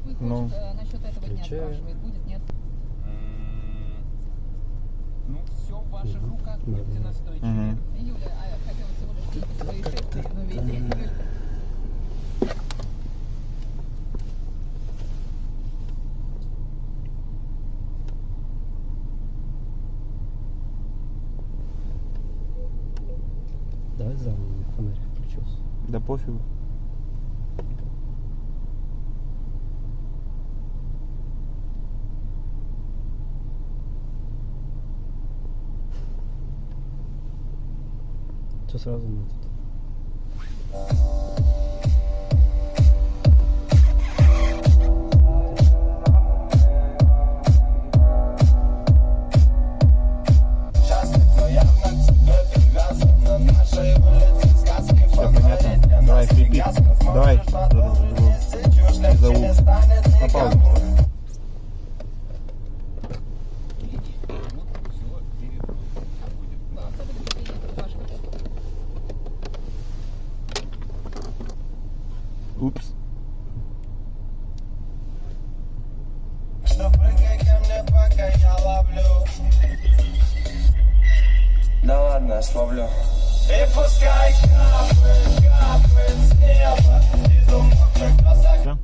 Москвы Ну. хочет, насчет этого дня спрашивает, будет, нет? Ну, все в ваших руках, будьте настойчивы. Юля, хотела всего лишь видеть происшествие, но ведь Юля... Давай заново, фонарик включился. Да пофигу. Что сразу на этот? Все понятно. Давай, крепи. Давай. Зову. На паузу. Упс. Что прыгай ко мне, пока я ловлю. Да ладно, я словлю. И пускай капает, капает с неба. Из умов, как глаза.